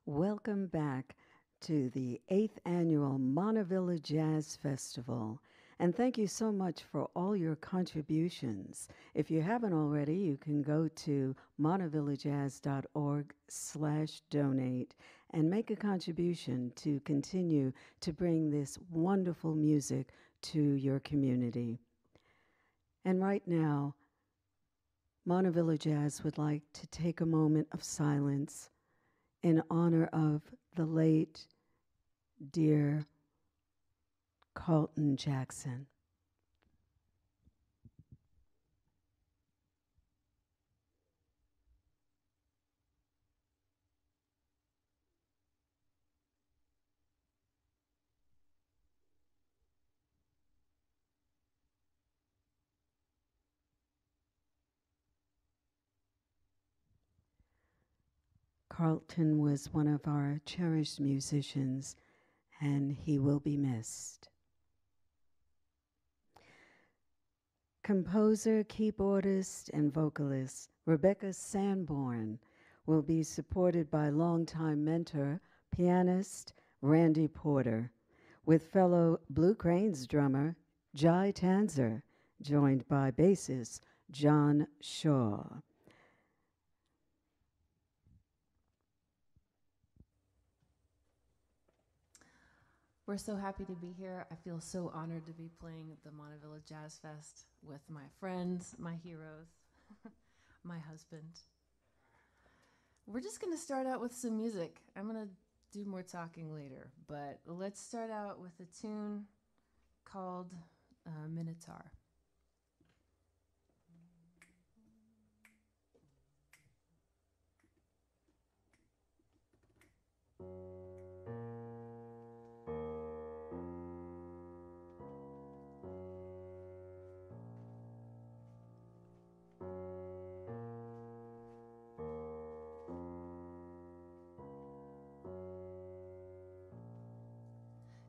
Welcome back to the 8th annual Montevilla Jazz Festival. And thank you so much for all your contributions. If you haven't already, you can go to montevillajazz.org/donate and make a contribution to continue to bring this wonderful music to your community. And right now, Montevilla Jazz would like to take a moment of silence in honor of the late, dear Carlton Jackson. Carlton was one of our cherished musicians, and he will be missed. Composer, keyboardist, and vocalist Rebecca Sanborn will be supported by longtime mentor, pianist Randy Porter, with fellow Blue Cranes drummer Jai Tanzer, joined by bassist John Shaw. We're so happy to be here. I feel so honored to be playing at the Montevilla Jazz Fest with my friends, my heroes, my husband. We're just going to start out with some music. I'm going to do more talking later, but let's start out with a tune called Minotaur.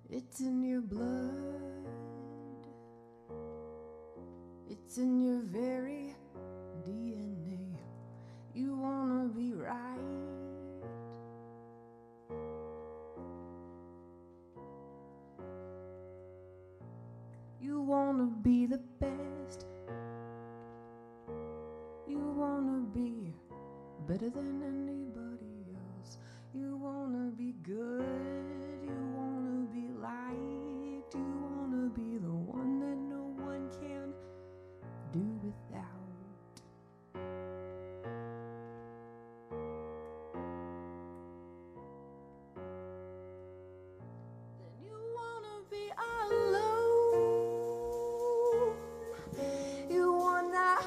It's in your blood, it's in your very DNA. You wanna be right, you wanna be the best, you wanna be better than anybody else, you wanna be good, you wanna be liked, you wanna be the one that no one can do without. Then you wanna be alone, you wanna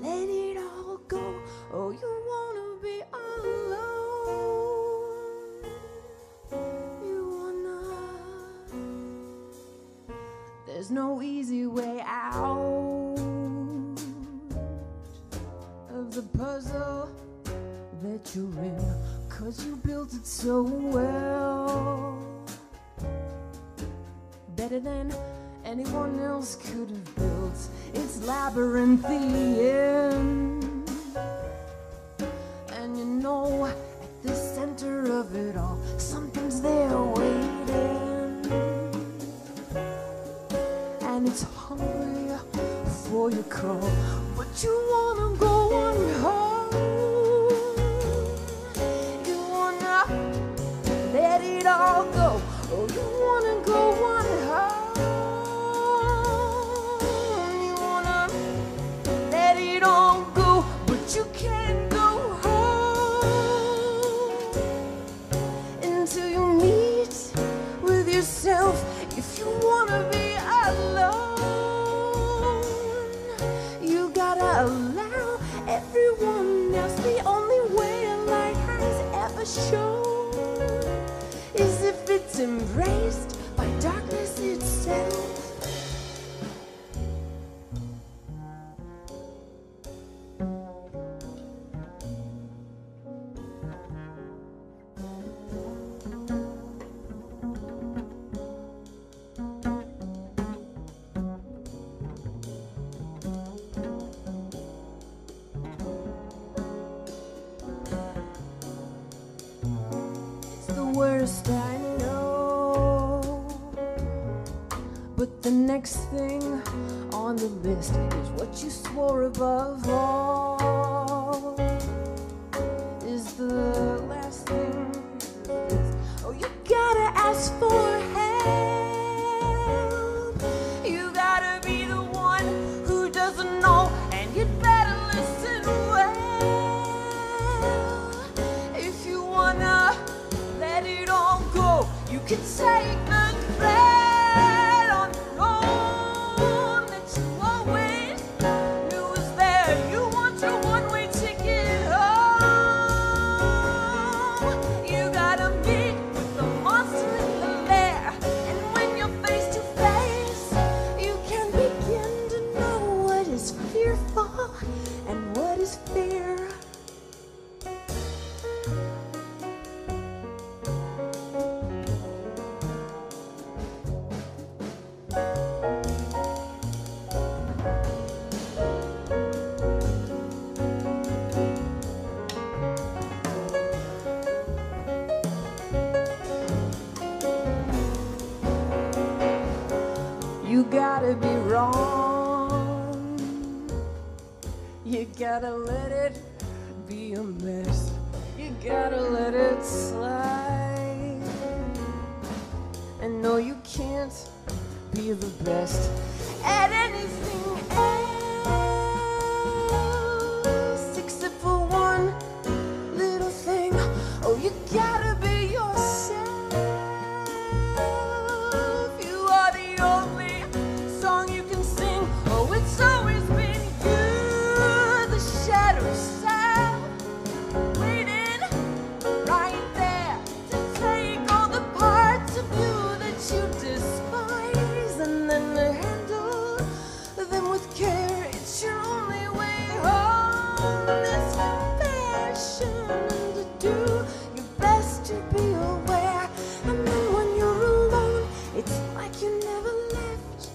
let it all go. Oh, you wanna be alone, you wanna. There's no easy way out of the puzzle that you're in, 'cause you built it so well, better than anyone else could have built. It's labyrinthian, and you know at the center of it all something's there waiting, and it's hungry for your call, but you wanna go on home, you wanna let it all go. Oh, you wanna go on home, you wanna let it all go, but you can't go home until you meet with yourself. If you wanna be alone, you gotta allow everyone else. The only way a light has ever shown is if it's embraced by darkness itself. first I know, but the next thing on the list is what you swore above all is the last thing. Oh, you gotta ask for help. You gotta be the one who doesn't know, and you'd better listen well. If you wanna let it all go, you can take the thread on your own that you always knew was there. You want your one-way ticket home. You gotta meet with the monster in the lair, and when you're face to face, you can begin to know what is fearful and what is fear. You gotta be wrong. You gotta let it be a mess. You gotta let it slide. And no, you can't be the best at anything else except for one little thing. Oh, you gotta be yourself. You are the only song you can sing. Oh, it's always been you, the shadow self, waiting right there to take all the parts of you that you despise and then handle them with care. It's your only way home. It's compassion to do your best to be aware. And then when you're alone, it's like you never left,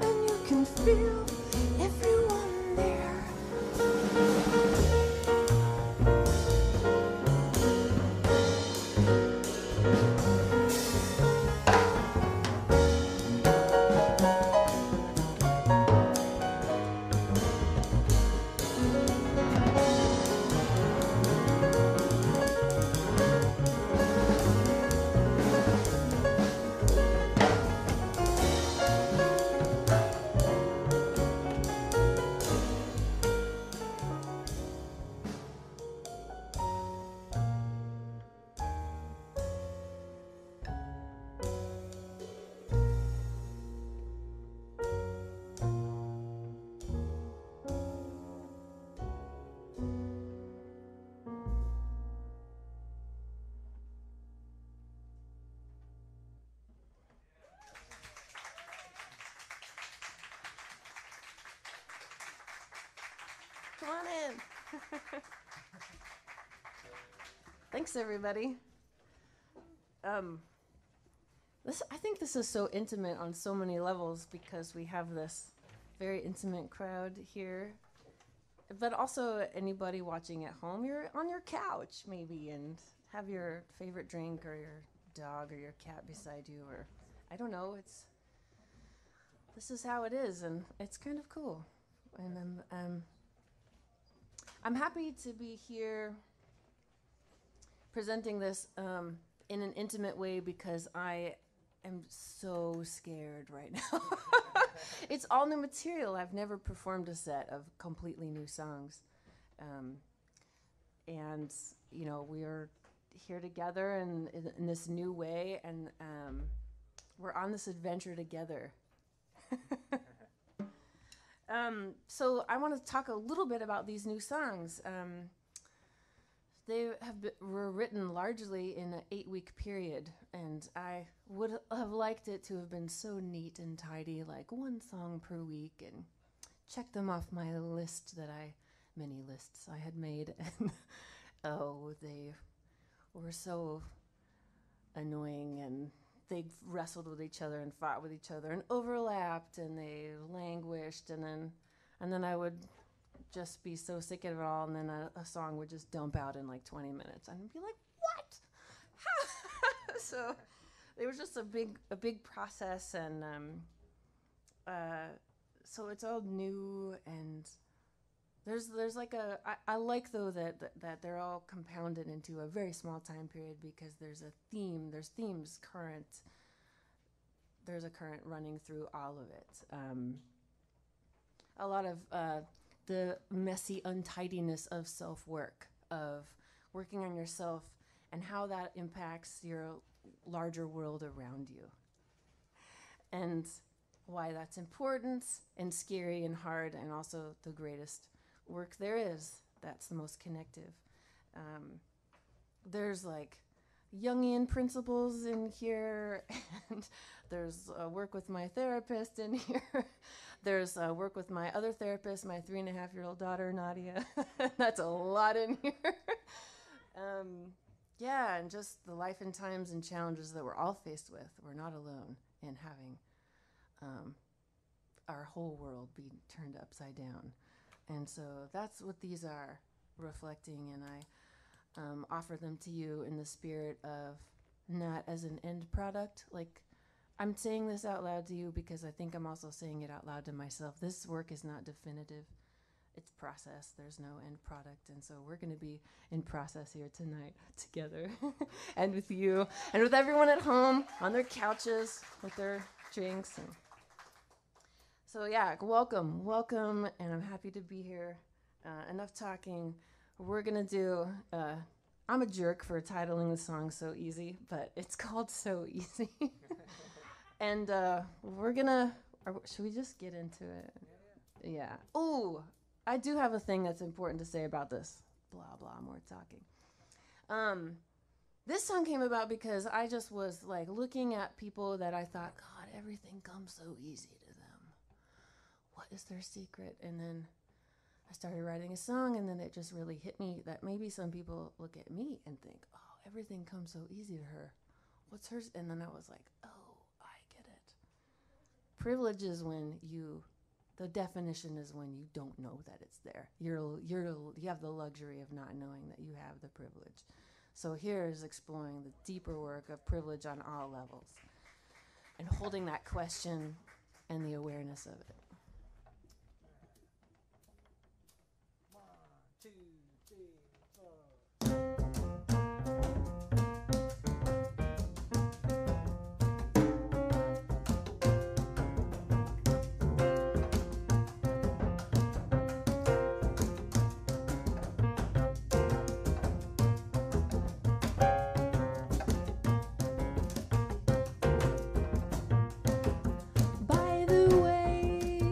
and you can feel everyone there. Come on in. Thanks, everybody. I think this is so intimate on so many levels because we have this very intimate crowd here, but also anybody watching at home. You're on your couch maybe and have your favorite drink or your dog or your cat beside you, or I don't know. This is how it is, and it's kind of cool. And I'm happy to be here presenting this in an intimate way because I am so scared right now. It's all new material. I've never performed a set of completely new songs. And, you know, we are here together in this new way, and we're on this adventure together. So I want to talk a little bit about these new songs. They were written largely in an 8-week period, and I would have liked it to have been so neat and tidy, like one song per week, and check them off my list many lists I had made, and they were so annoying, and they wrestled with each other and fought with each other and overlapped, and they languished, and then I would just be so sick of it all, and then a song would just dump out in like 20 minutes, and I'd be like, what? So it was just a big process, and so it's all new, and there's like I like though that they're all compounded into a very small time period, because there's a theme, there's themes current, there's a current running through all of it. A lot of the messy untidiness of self-work, of working on yourself, and how that impacts your larger world around you, and why that's important and scary and hard, and also the greatest work there is. That's the most connective. There's like Jungian principles in here, and there's work with my therapist in here. There's work with my other therapist, my 3.5-year-old daughter, Nadia. That's a lot in here. Yeah, and just the life and times and challenges that we're all faced with. We're not alone in having our whole world be turned upside down. And so that's what these are reflecting, and I offer them to you in the spirit of not as an end product. Like, I'm saying this out loud to you because I think I'm also saying it out loud to myself. This work is not definitive. It's process. There's no end product. And so we're going to be in process here tonight together and with you and with everyone at home on their couches with their drinks. And so, yeah, welcome. And I'm happy to be here. Enough talking. We're going to do, I'm a jerk for titling the song So Easy, but it's called So Easy. And we're going to, should we just get into it? Yeah. Ooh. I do have a thing that's important to say about this. Blah, blah, more talking. This song came about because I just was like looking at people that I thought, God, everything comes so easy to them. What is their secret? And then I started writing a song, and then it just really hit me that maybe some people look at me and think, oh, everything comes so easy to her. What's hers? And then I was like, oh, I get it. Privilege is when the definition is when you don't know that it's there. You have the luxury of not knowing that you have the privilege. So here is exploring the deeper work of privilege on all levels and holding that question and the awareness of it. 1, 2, 3, 4. By the way,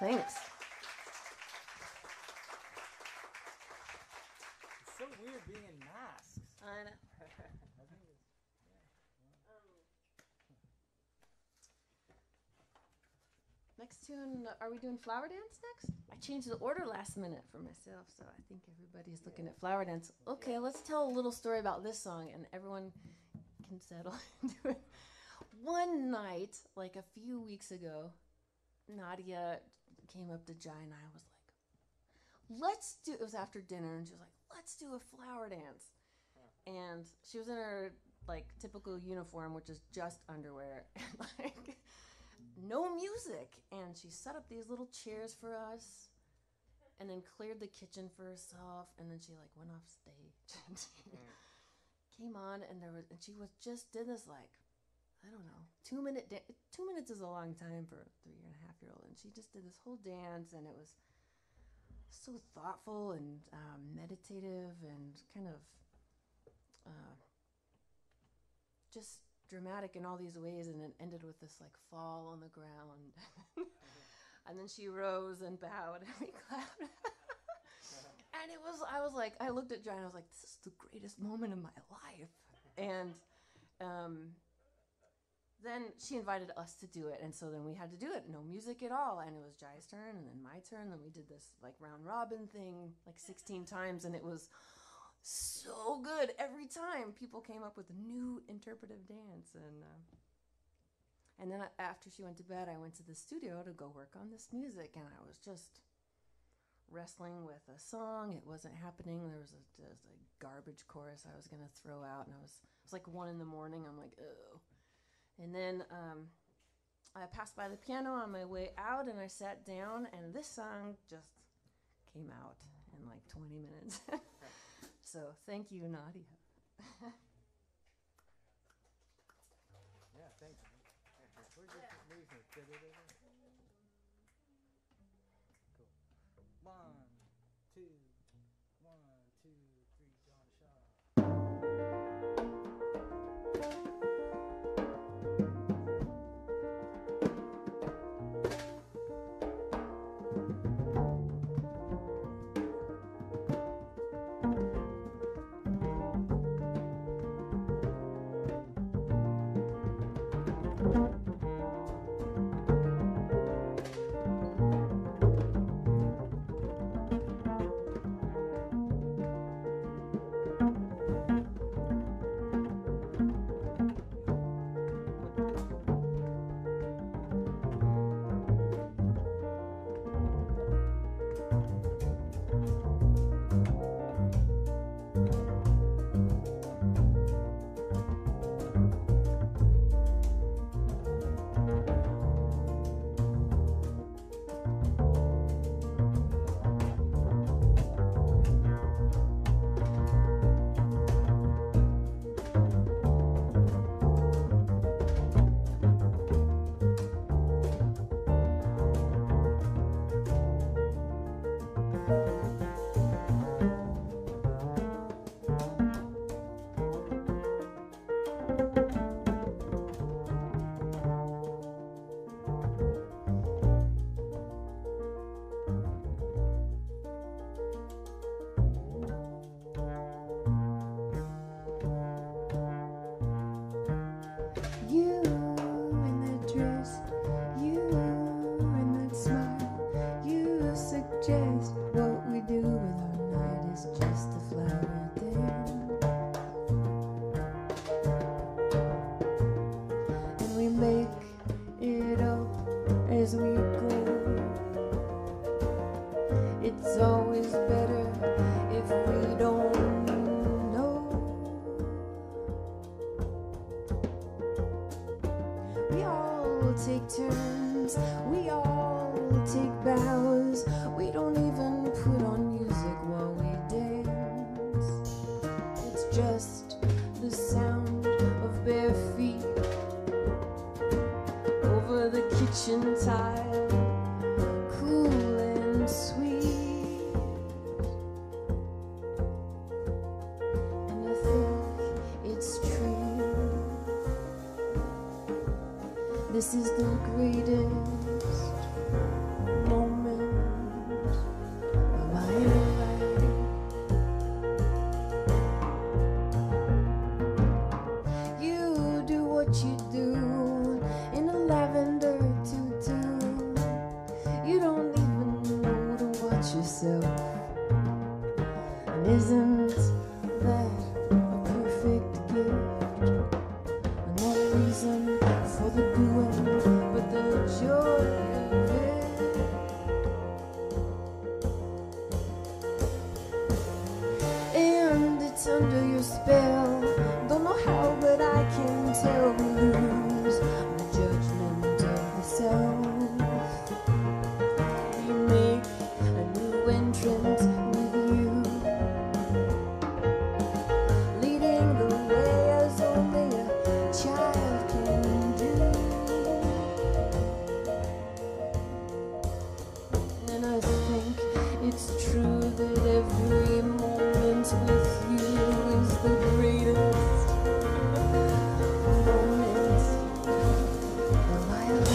Thanks. It's so weird being in masks. I know. I think it's, Next tune, are we doing Flower Dance next? I changed the order last minute for myself, so I think everybody's looking at Flower Dance. Okay, let's tell a little story about this song, and everyone can settle into it. One night, like a few weeks ago, Nadia came up to Jai and I was like, it was after dinner, and she was like, let's do a flower dance. And she was in her like typical uniform, which is just underwear, and like no music. And she set up these little chairs for us, and then cleared the kitchen for herself, and then she like went off stage and came on, and she did this like, I don't know, 2 minute 2 minutes is a long time for a 3.5-year-old, and she just did this whole dance, and it was so thoughtful and meditative and kind of just dramatic in all these ways, and it ended with this like fall on the ground. And then she rose and bowed, and we clapped. And I looked at Jai and I was like, this is the greatest moment of my life. And then she invited us to do it, and so then we had to do it. No music at all, and it was Jai's turn, and then my turn, and we did this like round robin thing like 16 times, and it was so good every time. People came up with a new interpretive dance, and then after she went to bed, I went to the studio to go work on this music, and I was just wrestling with a song. It wasn't happening. There was a garbage chorus I was gonna throw out, and it was like 1 a.m. I'm like, oh. And then I passed by the piano on my way out, and I sat down, and this song just came out in like 20 minutes. So thank you, Nadia. yeah, thanks. Where's your movement? Cool. 1, 2, 1, 2, 3, John Shaw. Take turns, we all take bows. We don't even put on music while we dance. It's just the sound of bare feet over the kitchen tile, cool and sweet. And I think it's true. This is the greatest moment it's under your spell. Don't know how, but I can tell we lose the judgment of the self. We make a new entrance with you, leading the way as only a child can do. And I think it's true that every moment with you is the greatest moment of my life.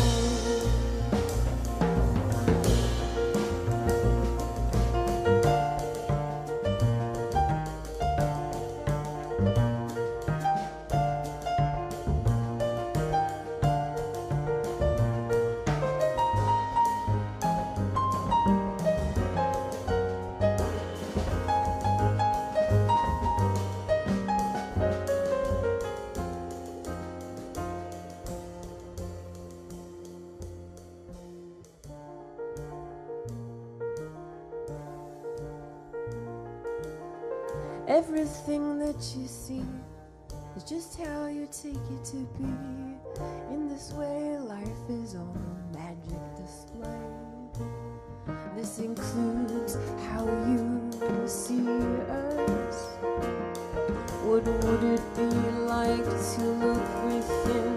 Everything that you see is just how you take it to be. In this way, life is on a magic display. This includes how you see us. What would it be like to look within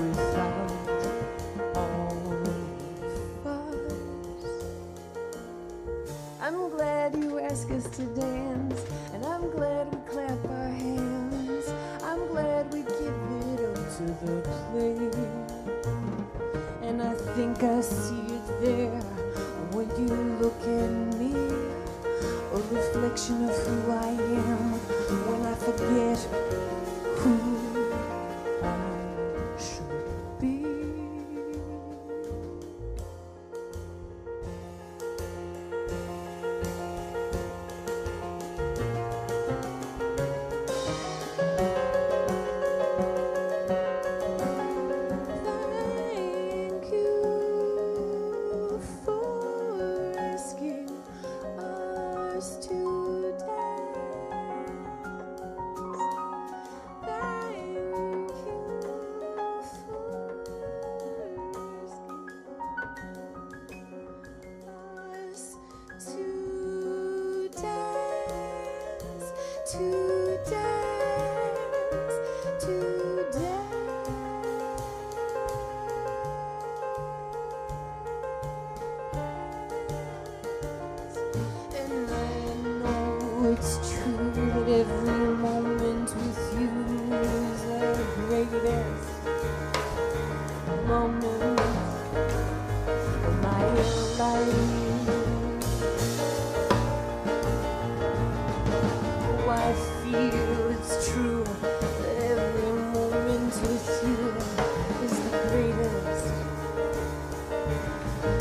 without all of us? I'm glad you asked us to dance, and I'm glad we clap our hands. I'm glad we give it up to the play. And I think I see it there when you look at me, a reflection of who I am when I forget who I should be. Thank you for asking us to dance. Thank you for asking us to dance, to dance, to dance. And I know it's true that every moment with you is the greatest moment of my life. Oh, I feel it's true that every moment with you is the greatest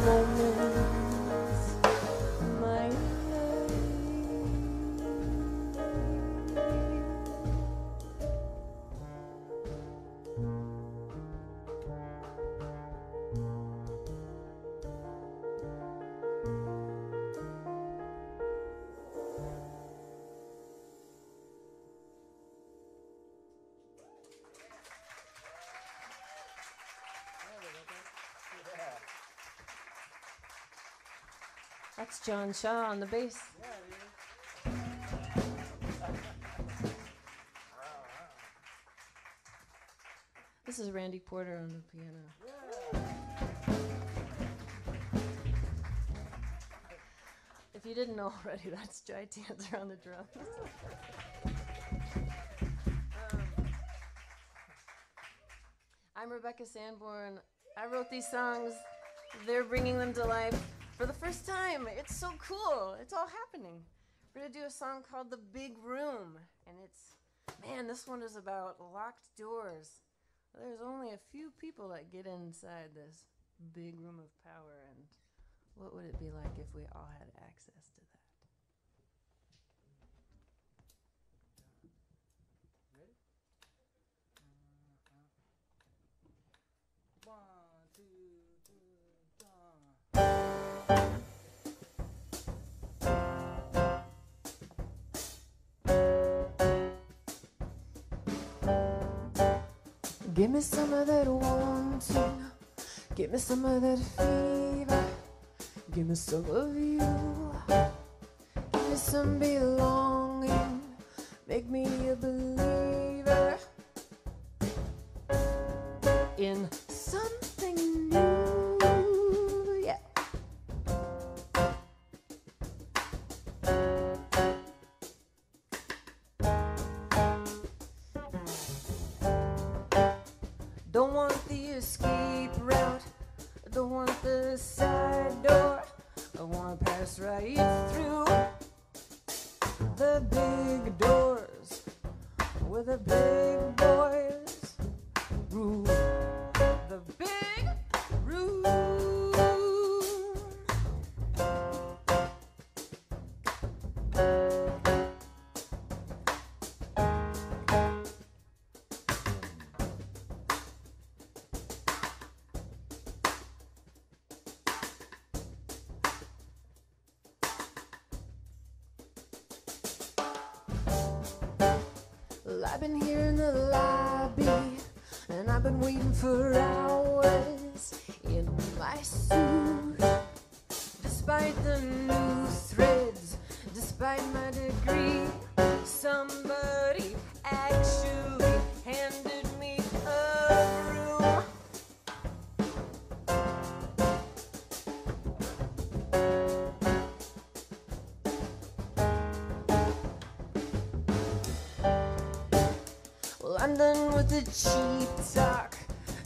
moment of my life. That's John Shaw on the bass. This is Randy Porter on the piano. If you didn't know already, that's Jai Tanzer on the drums. I'm Rebecca Sanborn. I wrote these songs. They're bringing them to life for the first time. It's so cool. It's all happening. We're going to do a song called The Big Room. And man, this one is about locked doors. There's only a few people that get inside this big room of power. And what would it be like if we all had access to that? Ready? 1, 2, 3, 4. Give me some of that wanting, give me some of that fever, give me some of you, give me some belonging, make me a believer in something new, yeah. Don't want the escape route, don't want the side door, I wanna pass right through the big doors where the big boys rule the big room. Well, I've been here in the lobby, and I've been waiting for hours in my suit. Despite the new threads, despite my degree, somebody actually handed me a broom. Well, I'm done with the cheap talk,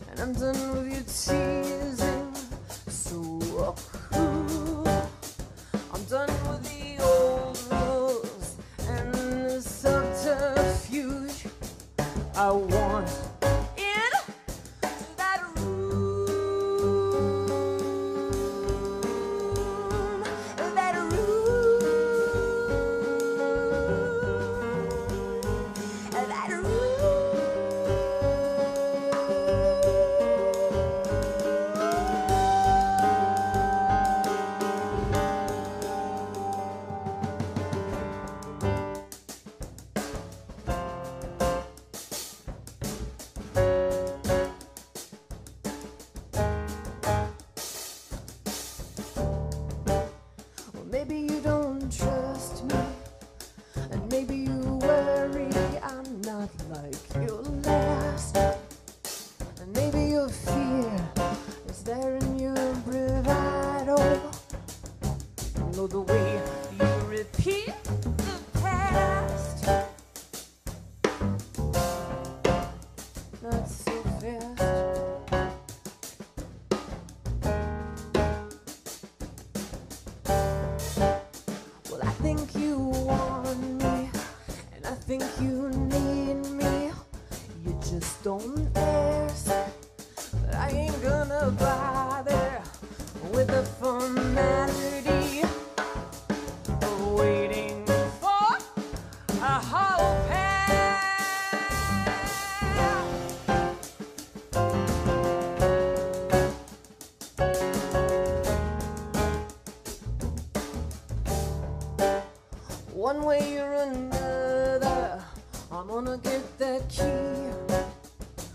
and I'm done with your teasing. So cool. I'm done with the old rules and the subterfuge. I want in that room, that room, that room. Well, maybe you don't trust me, and maybe you worry I'm not like your last, and maybe your fear is there in your bravado. You know the way you repeat the past, not so fast. Well, I think you want me, and I think you need me. You just don't ask, but I ain't gonna bother with the formality of waiting for a hollow pass. One way or another, I'm gonna get that key.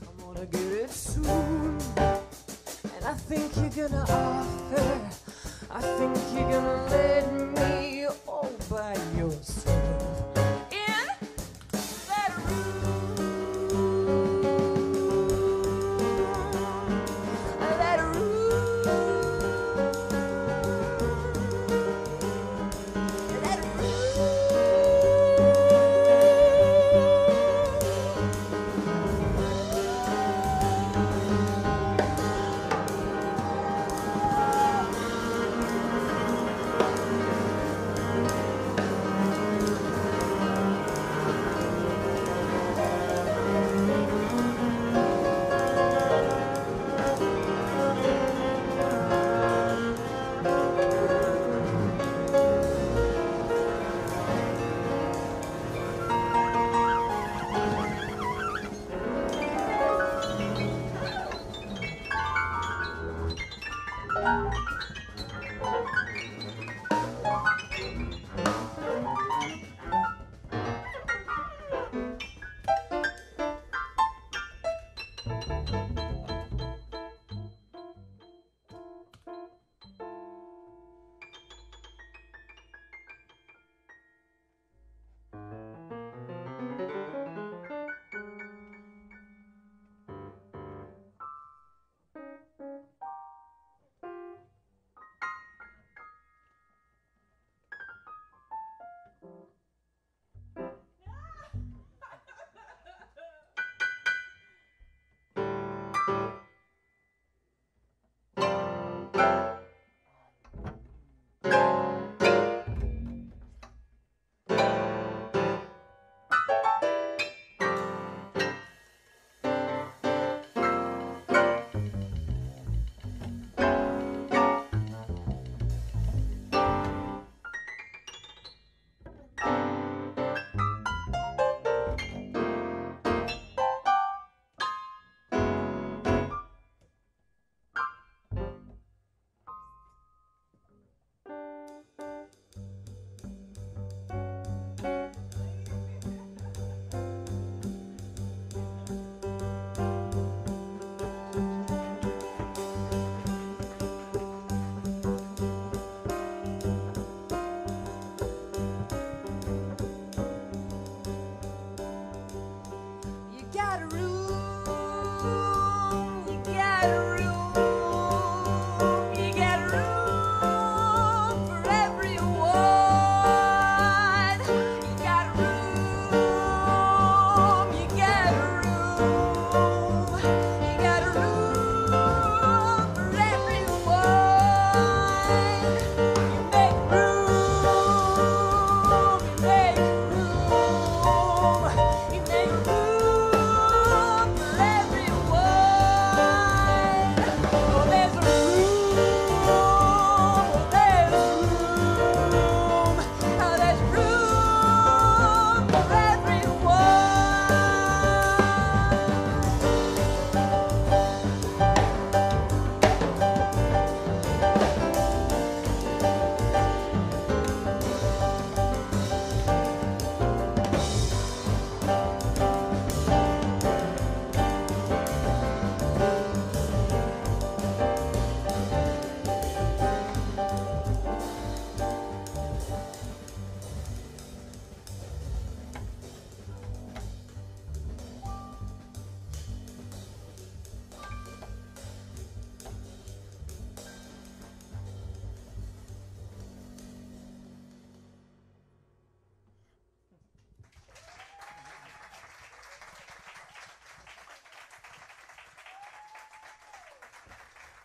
I'm gonna get it soon. And I think you're gonna offer, I think you're gonna let me all by yourself in that room, that room, that room.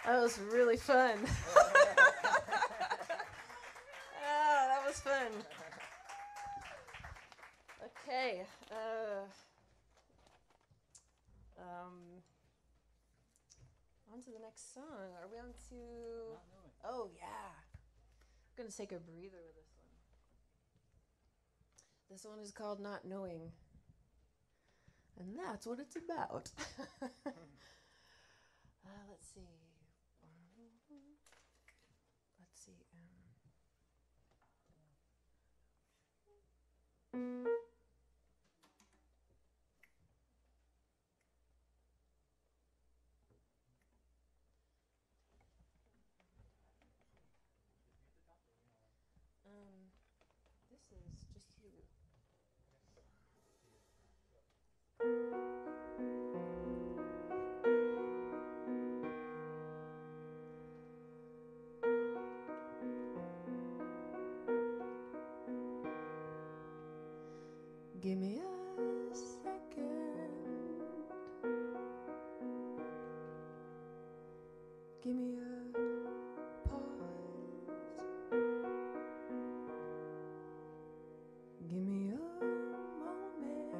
That was really fun. Ah, that was fun. Okay. On to the next song. Are we on to? Not knowing. Oh yeah. I'm gonna take a breather with this one. This one is called Not Knowing. And that's what it's about. Let's see. Let's see. This is just you. Give me a second. Give me a pause. Give me a moment.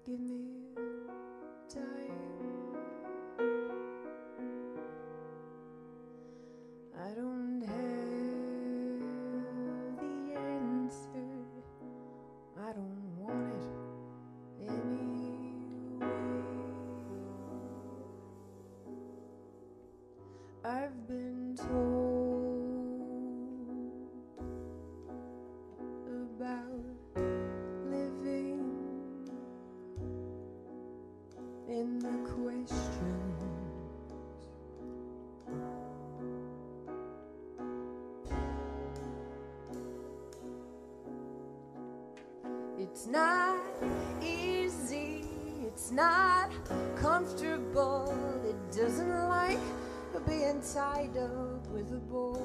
Give me time. I don't have the answer. I don't want it anyway. I've been told about living in the question. It's not easy, it's not comfortable, it doesn't like being tied up with a bow.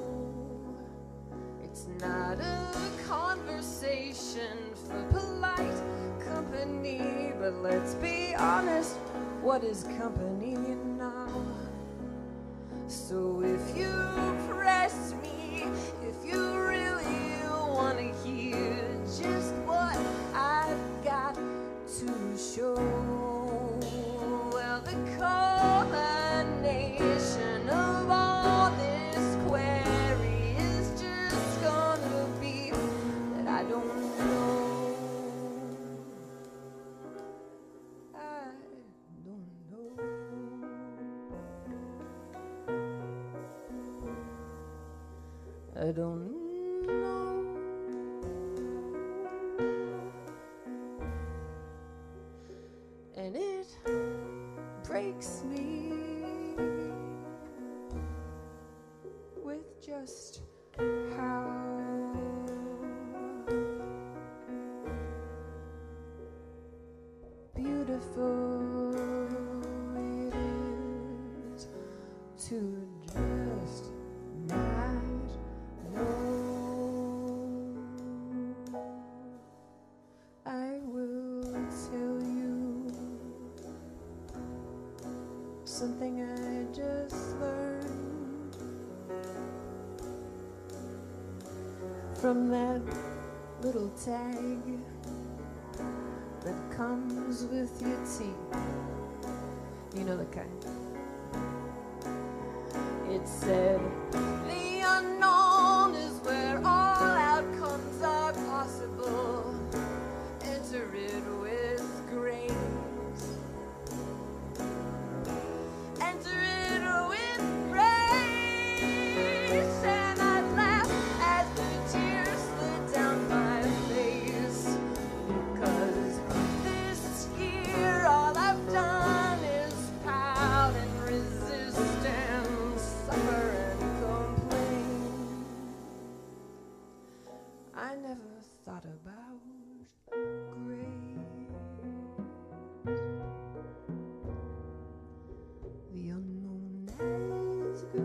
It's not a conversation for polite company, but let's be honest, what is company now? So if you press me, if you really want to hear just what I've got to show, well, the culmination of all this query is just gonna be that I don't know. I don't know. I don't know. And it breaks me with just how beautiful it is to just not know. I will tell you something I just learned from that little tag that comes with your tea. You know the kind. It said, the unknown is where all outcomes are possible. Enter it with grace. Enter it with grace. And I'd laugh as the tears slid down my face. Because this year all I've done is pout and resist and suffer and complain. I never thought about grace. The unknown as grace.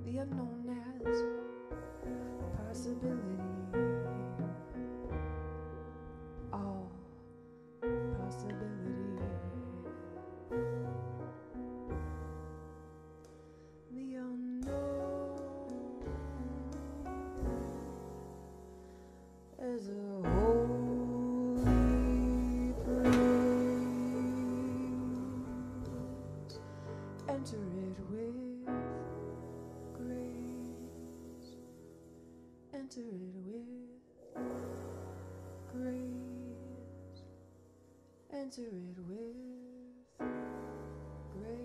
The unknown as possibility. enter it with grace. Enter it with grace.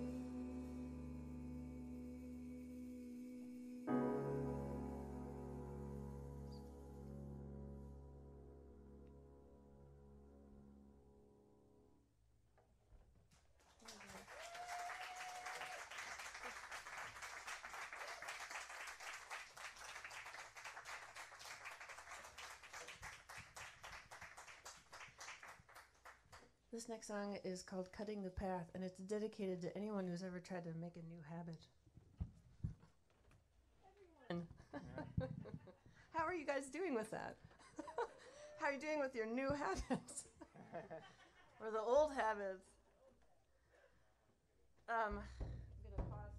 This next song is called Cutting the Path, and it's dedicated to anyone who's ever tried to make a new habit. Everyone. How are you guys doing with that? How are you doing with your new habits? Or the old habits? I'm gonna pause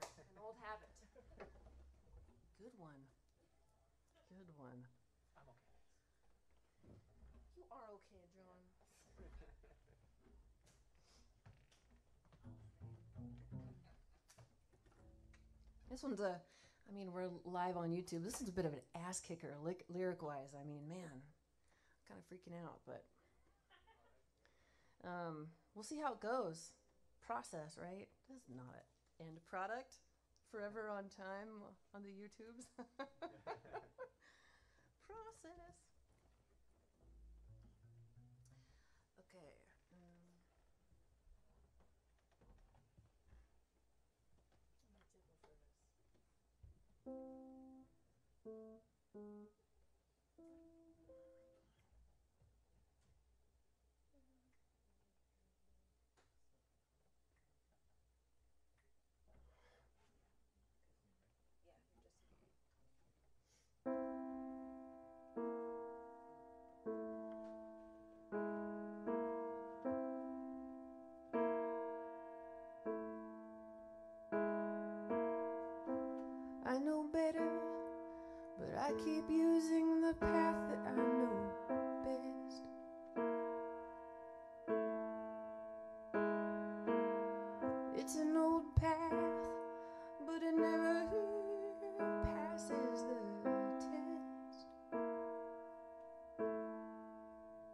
an old habit. Good one. Good one. I'm okay. You are okay, John. This one's I mean, we're live on YouTube. This is a bit of an ass kicker, lyric-wise. I mean, man, I'm kind of freaking out, but we'll see how it goes. Process, right? This is not an end product. Forever on time on the YouTubes. Process. Okay. I know better, but I keep using the path that I know best. It's an old path, but it never passes the test.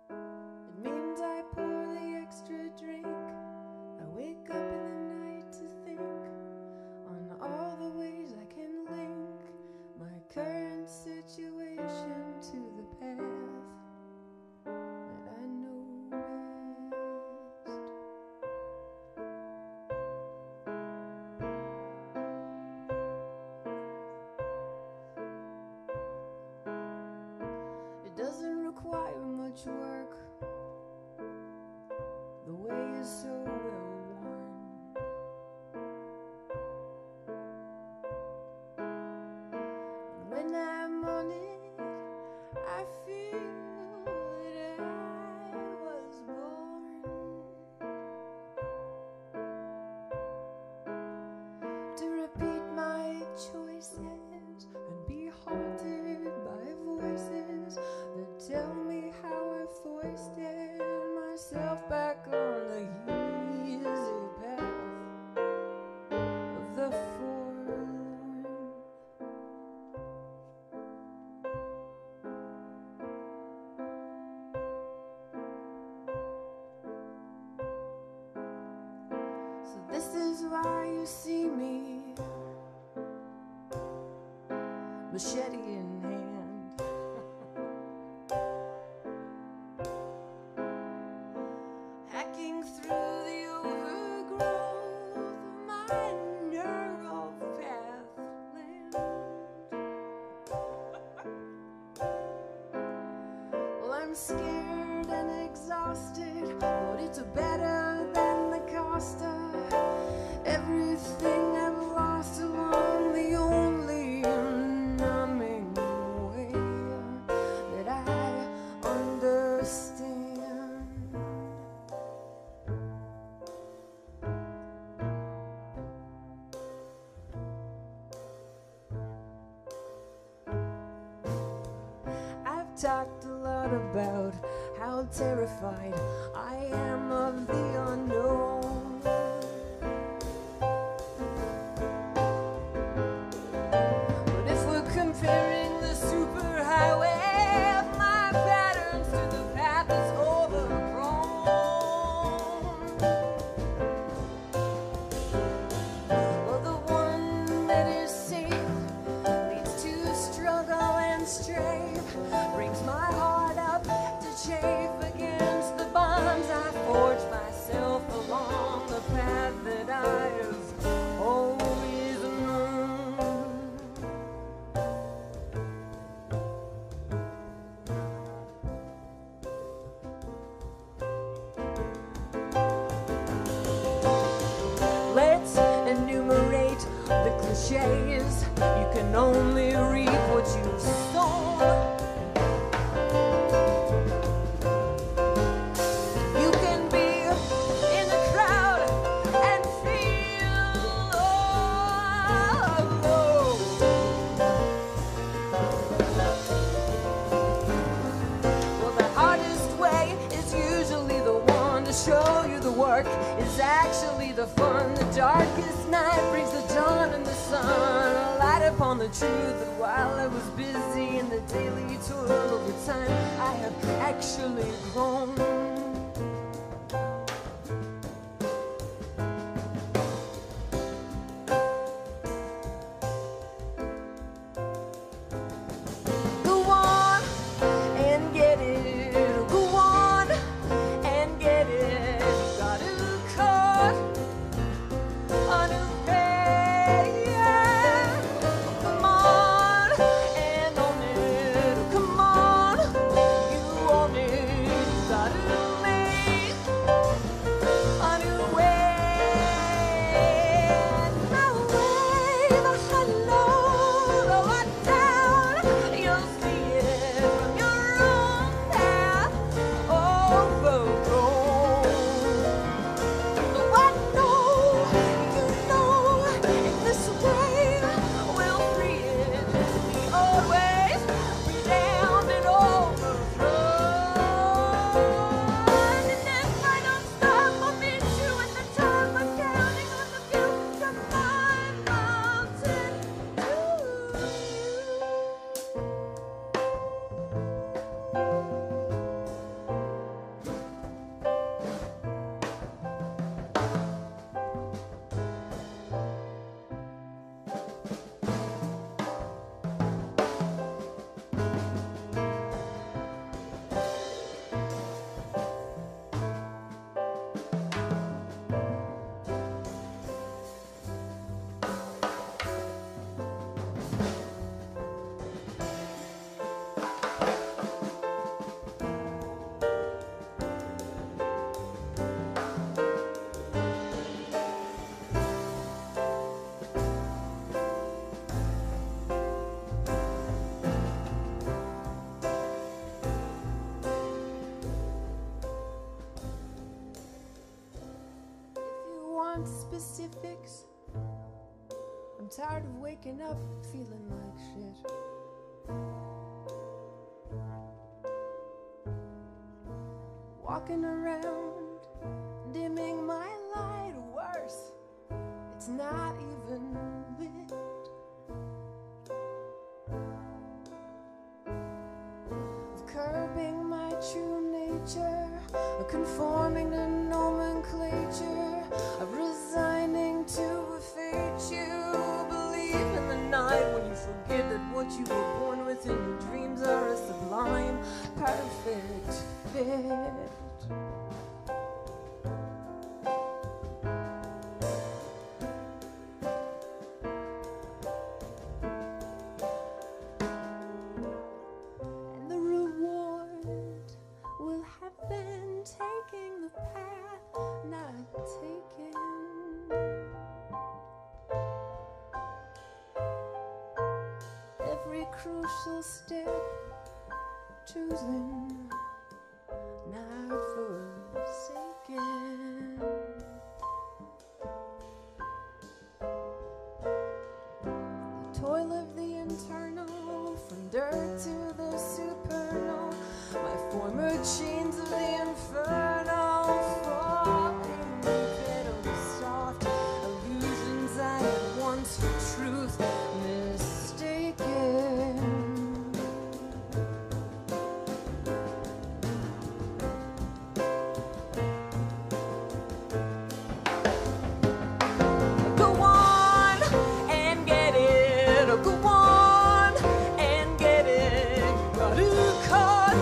It means I pour the extra drink. I wake up in the night to think on all the ways I can link my current situation to the path that I know best. It doesn't require much work. The way is so well worn. And when I'm on it, I feel that I was born to repeat my choices and be haunted by voices that tell me how I foisted myself back on the easy path of the forlorn. So this is why you see me, machete in hand, hacking through the overgrowth of my neural pathland. Well, I'm scared and exhausted, but it's better than the cost of everything I've lost along the only numbing way that I understand. I've talked a lot about how terrified I am of the unknown. can only reap what you've sown. You can be in the crowd and feel alone. Well, the hardest way is usually the one to show you the work is actually the fun. The darkest night brings the dawn and the sun, a light upon the truth that while I was busy in the daily toil over time, I have actually grown. Go on and get it. Go on and get it. You gotta cut a new path. Come on and own it. Come on, you own it. You gotta make a new way. Now wave a hello, though I down, you'll see it from your own path overgrown. Though I know, you know, in this way we'll free it. The old ways, redound and overthrown. And if I don't stop, I'll meet you at the top. I'm counting on the view from my mountain to you. If you want specifics, I'm tired of waking up feeling like shit. Walking around, dimming my light, worse, it's not even lit. Of curbing my true nature, of conforming to nomenclature, of resigning to a fate you believe in the night when you forget that what you were born with in your dreams are a sublime, perfect fit. And the reward will have been taking the path not taken. Every crucial step choosing, not forsaken. The toil of the internal, from dirt to the supernal, my former chains of the inferno, falling pitifully soft, illusions I had once for truth mistaken. Go on and get it. Go on and get it. You gotta cut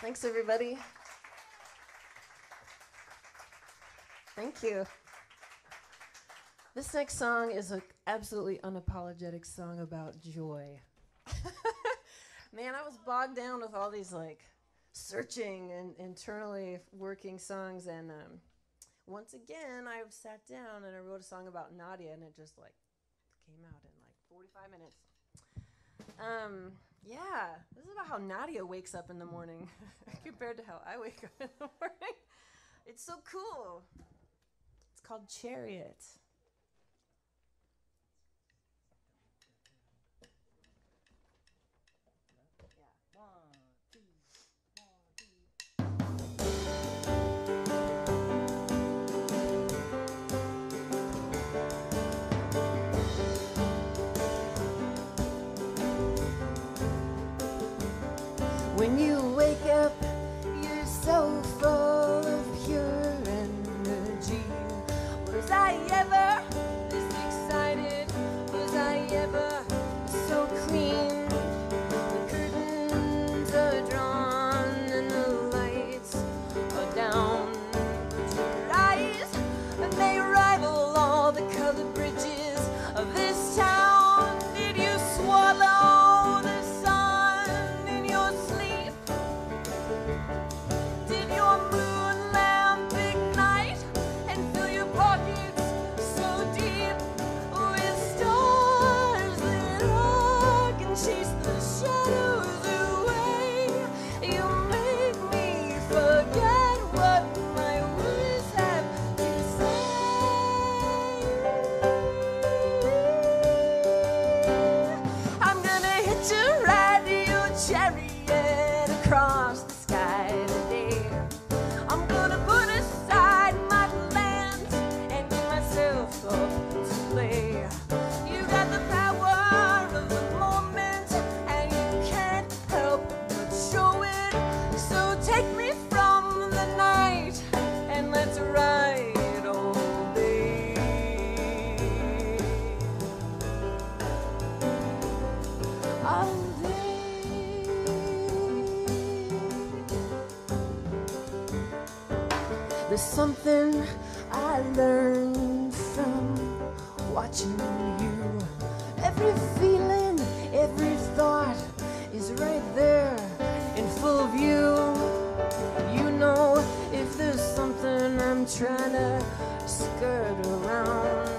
Thanks, everybody. Thank you. This next song is an absolutely unapologetic song about joy. Man, I was bogged down with all these like searching and internally working songs, and once again, I sat down and I wrote a song about Nadia, and it just like came out in like 45 minutes. Yeah, this is about how Nadia wakes up in the morning compared to how I wake up in the morning. It's so cool. It's called Chariot. When you wake up, you're so full of pure energy. Was I ever this excited? Was I ever so clean? The curtains are drawn and the lights are down. But your eyes, they rival all the colored bridges of this town. Did you swallow the sun in your sleep? Did your moon lamp ignite and fill your pockets so deep with stars that arc and chase the shadows away? You make me forget what my words have to say. I'm gonna hitch a ride to your chariot across the sky today. I'm gonna put aside my plans and give myself up to play. You got the power of the moment and you can't help but show it. So take me from the night and let's ride all day. All day. There's something I learned from watching you. Every feeling, every thought is right there in full view. You know, if there's something I'm trying to skirt around,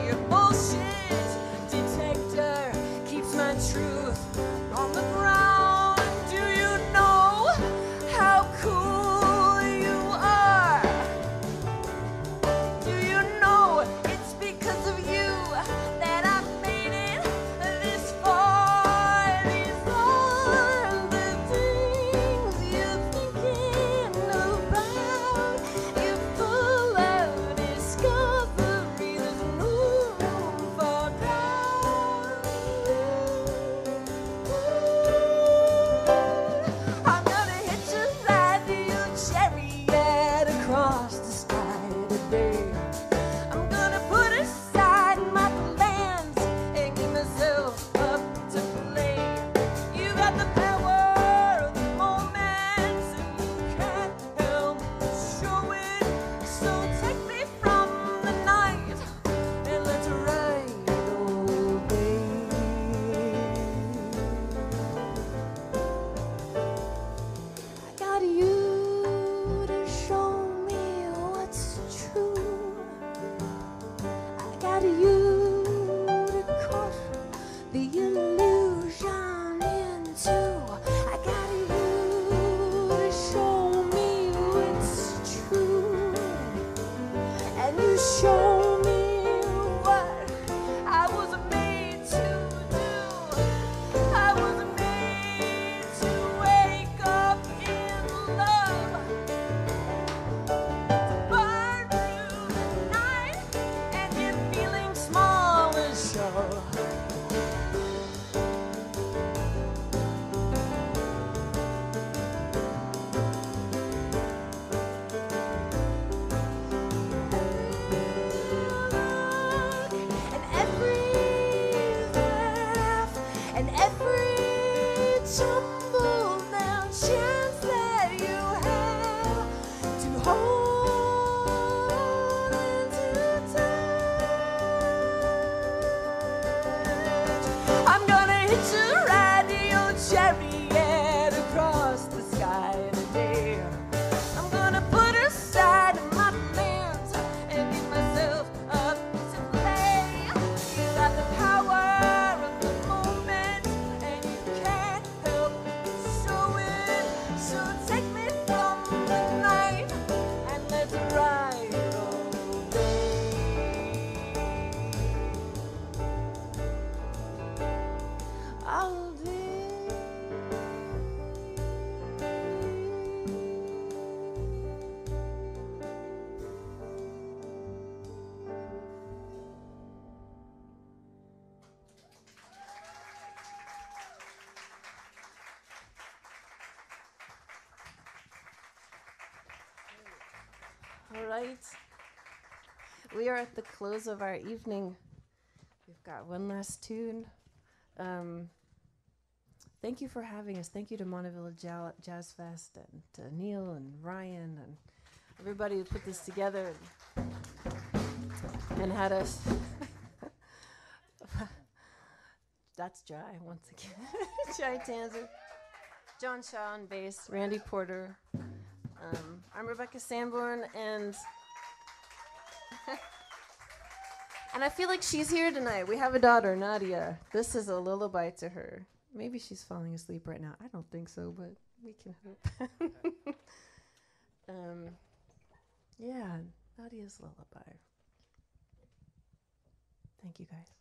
your bullshit detector keeps my truth on the ground. Do you know how cool you are? Do you know it's because of you that I've made it this far? These are the things you're thinking about. You're full of discovery. There's no room for doubt. I'm gonna hitch a ride to your chariot across the sky today. I'm gonna put aside my plans and give myself up to play. You got the power of the moment and you can't help but show it. So take me from the night and let's ride all day. I got you to show me what's true. I got you to cut the illusion in two. I got you to show me what's true. And you show me what I was made to do. I was made to wake up in love, to burn through the night and get feeling small and sure. And every laugh and every tumble down chance that launch a radio chariot across the sky today. I'm gonna put aside my plans and give myself up to play. You got the power of the moment, and you can't help but show it. So take me from the night and let's ride all day. All day. All right. We are at the close of our evening. We've got one last tune. Thank you for having us. Thank you to Montevilla Jazz Fest and to Neil and Ryan and everybody who put this together and had us. That's Jai once again. Jai Tanzer, John Shaw on bass, Randy Porter. I'm Rebecca Sanborn, and I feel like she's here tonight. We have a daughter, Nadia. This is a lullaby to her. Maybe she's falling asleep right now. I don't think so, but we can hope. Yeah, Nadia's lullaby. Thank you, guys.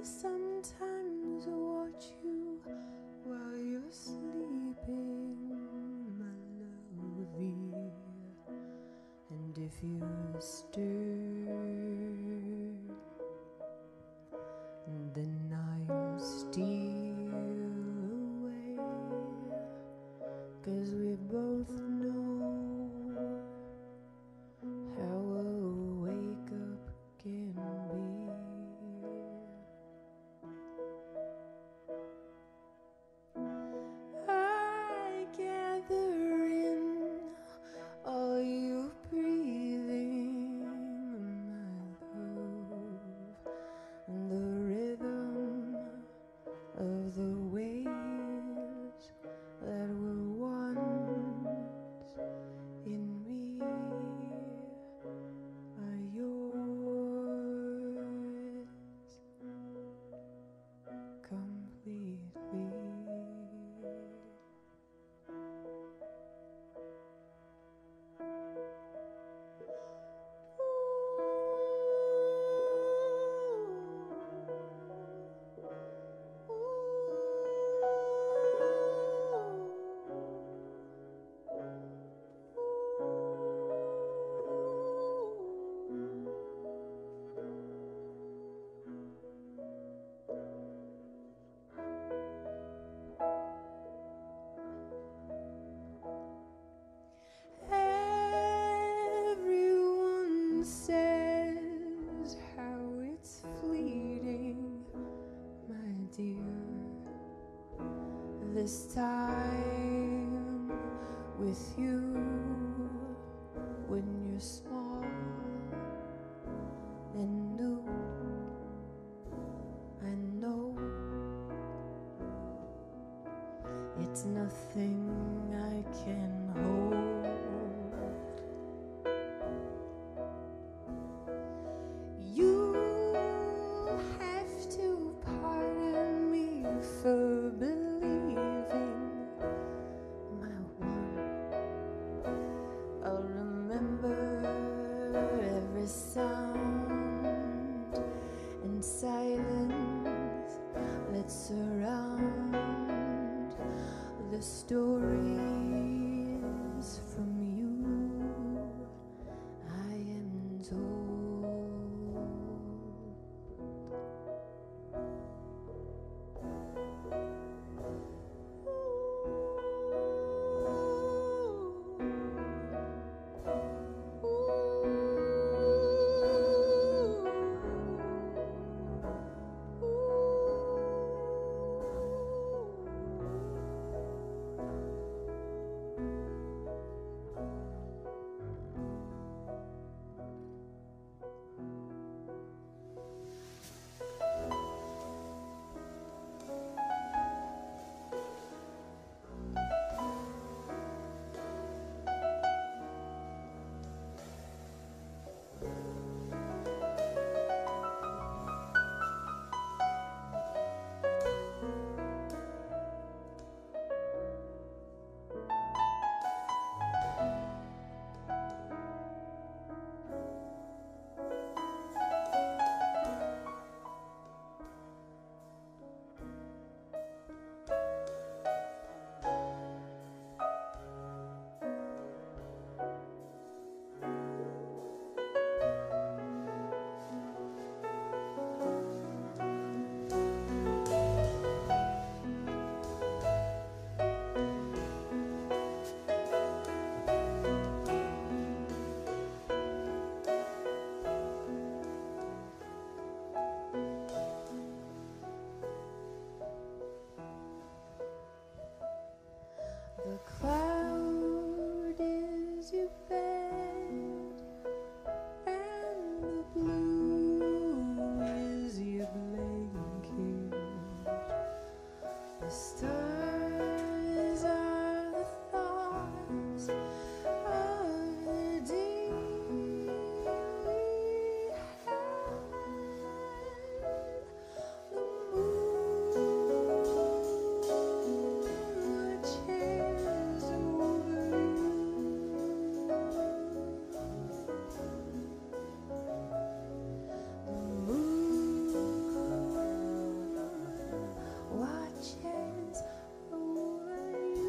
Sometimes watch you while you're sleeping, my lovey. And if you stir, then I'll steal away. 'Cause we both know how a wake up can be. I gather in all your breathing, dear. This time with you when you're small and new. I know it's nothing I can hold. You have to pardon me for believing my one. I'll remember every sound and silence that surround the stories from you I am told. The cloud is your bed, and the blue is your blanket. The stars are the thoughts of the day we had. The moon watches over you. The moon watches over you.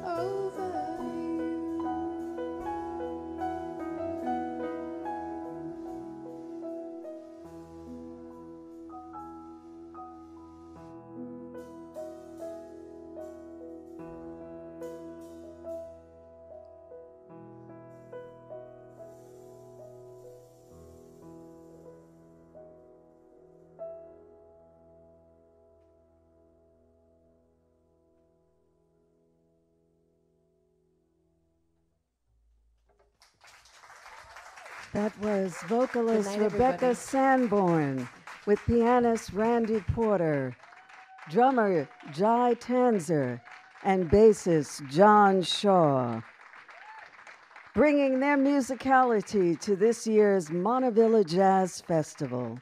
Over That was vocalist Good night, Rebecca everybody. Sanborn with pianist Randy Porter, drummer Jai Tanzer, and bassist John Shaw, bringing their musicality to this year's Montevilla Jazz Festival.